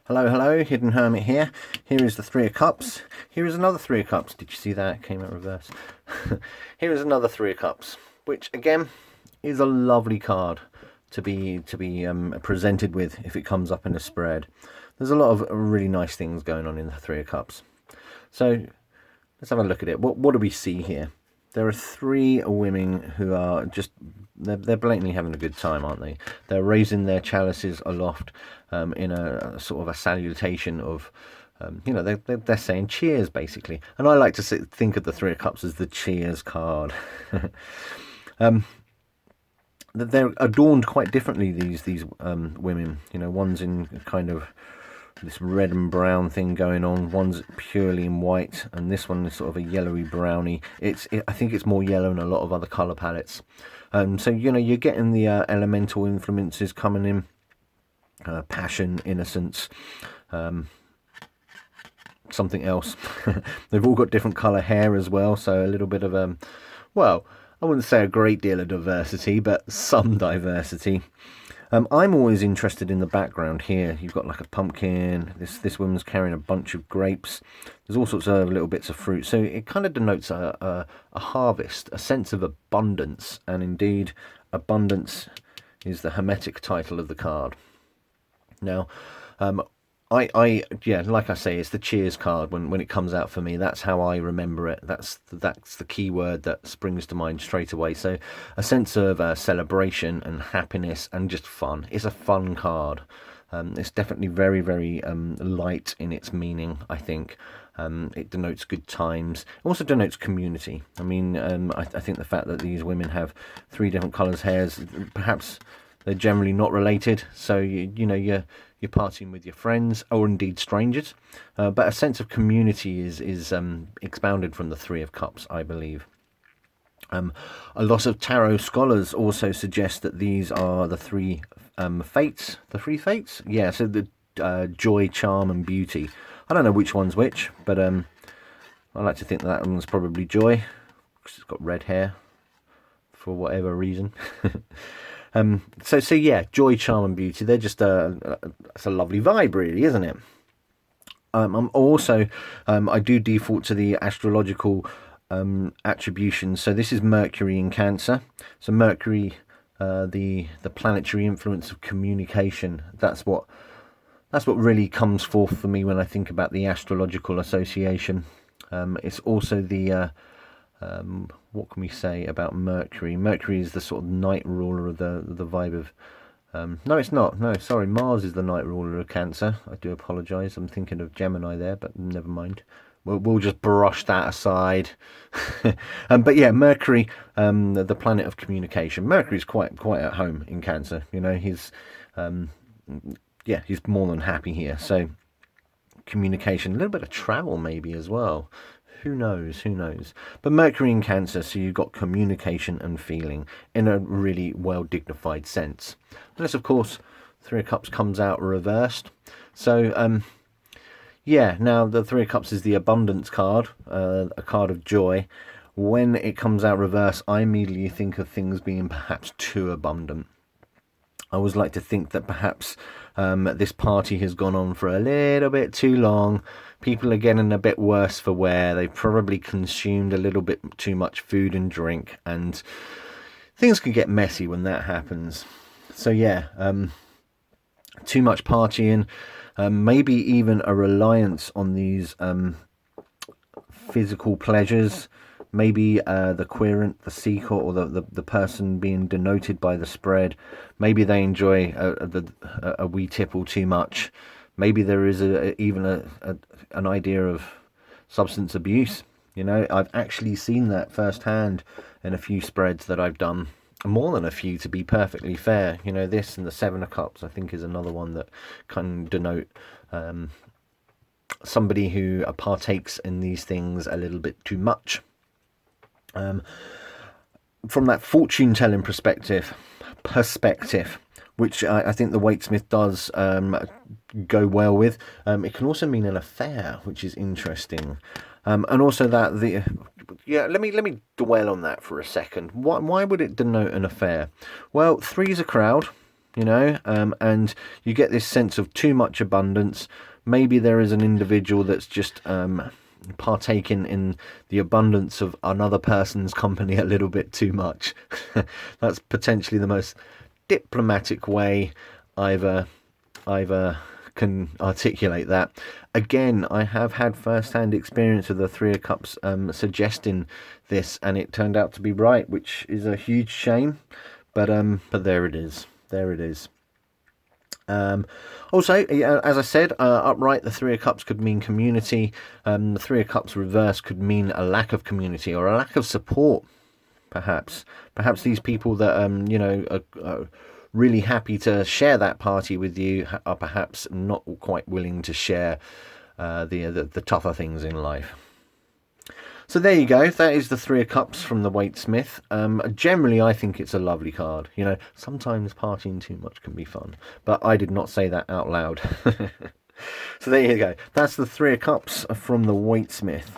Hello, hello, Hidden Hermit here. Here is the Three of Cups. Here is another Three of Cups. Did you see that? It came out reverse. Here is another Three of Cups, which again is a lovely card to be presented with if it comes up in a spread. There's a lot of really nice things going on in the Three of Cups. So let's have a look at it. What do we see here? There are three women who are just, they're blatantly having a good time, aren't they? They're raising their chalices aloft in a sort of a salutation of, they're saying cheers, basically. And I like to think of the Three of Cups as the cheers card. They're adorned quite differently, these women. You know, one's in kind of this red and brown thing going on, one's purely in white, and this one is sort of a yellowy browny. I think it's more yellow than a lot of other color palettes. So you're getting the elemental influences coming in, passion, innocence, something else. They've all got different color hair as well, so a little bit of well, I wouldn't say a great deal of diversity, but some diversity. I'm always interested in the background here. You've got like a pumpkin. This woman's carrying a bunch of grapes. There's all sorts of little bits of fruit. So it kind of denotes a harvest, a sense of abundance. And indeed, abundance is the Hermetic title of the card. Now, like I say, it's the cheers card when it comes out for me. That's how I remember it. That's the key word that springs to mind straight away. So a sense of celebration and happiness and just fun. It's a fun card. It's definitely very, very light in its meaning, I think. It denotes good times. It also denotes community. I mean, I think the fact that these women have three different colours hairs, perhaps they're generally not related. So you're partying with your friends or indeed strangers, but a sense of community is expounded from the Three of Cups, I believe. A lot of tarot scholars also suggest that these are the three fates. The three fates? Yeah, so the joy, charm and beauty. I don't know which one's which, but I like to think that one's probably joy, because it's got red hair for whatever reason. So yeah, joy, charm, and beauty. They're just it's a lovely vibe, really, isn't it? I'm also I do default to the astrological attributions. So this is Mercury in Cancer. So Mercury, the planetary influence of communication. That's what really comes forth for me when I think about the astrological association. It's also the what can we say about Mercury? Mercury is the sort of night ruler of the vibe of... no, it's not. No, sorry. Mars is the night ruler of Cancer. I do apologise. I'm thinking of Gemini there, but never mind. We'll just brush that aside. But yeah, Mercury, the planet of communication. Mercury's quite at home in Cancer. You know, he's more than happy here. So communication, a little bit of travel maybe as well. Who knows? But Mercury in Cancer, so you've got communication and feeling in a really well dignified sense. Unless, of course, Three of Cups comes out reversed. So, now the Three of Cups is the abundance card, a card of joy. When it comes out reverse, I immediately think of things being perhaps too abundant. I always like to think that perhaps this party has gone on for a little bit too long. People are getting a bit worse for wear. They've probably consumed a little bit too much food and drink, and things can get messy when that happens. So yeah, too much partying, maybe even a reliance on these physical pleasures. Maybe the querent, the seeker, or the person being denoted by the spread, maybe they enjoy a wee tipple too much. Maybe there is even an idea of substance abuse. You know, I've actually seen that firsthand in a few spreads that I've done. More than a few, to be perfectly fair. You know, this and the Seven of Cups, I think, is another one that can denote somebody who partakes in these things a little bit too much. From that fortune telling perspective, which I think the Waite Smith does go well with. It can also mean an affair, which is interesting, and also that let me dwell on that for a second. Why would it denote an affair? Well, three's a crowd. you know, and you get this sense of too much abundance. Maybe there is an individual that's just partaking in the abundance of another person's company a little bit too much. That's potentially the most diplomatic way I've can articulate that. Again, I have had first-hand experience of the Three of Cups suggesting this, and it turned out to be right, which is a huge shame. But there it is. There it is. Also, as I said, upright, the Three of Cups could mean community. The Three of Cups reverse could mean a lack of community or a lack of support. Perhaps these people that you know are really happy to share that party with you are perhaps not quite willing to share the tougher things in life. So there you go. That is the Three of Cups from the Waite Smith. Generally, I think it's a lovely card. You know, sometimes partying too much can be fun, but I did not say that out loud. So there you go. That's the Three of Cups from the Waite Smith.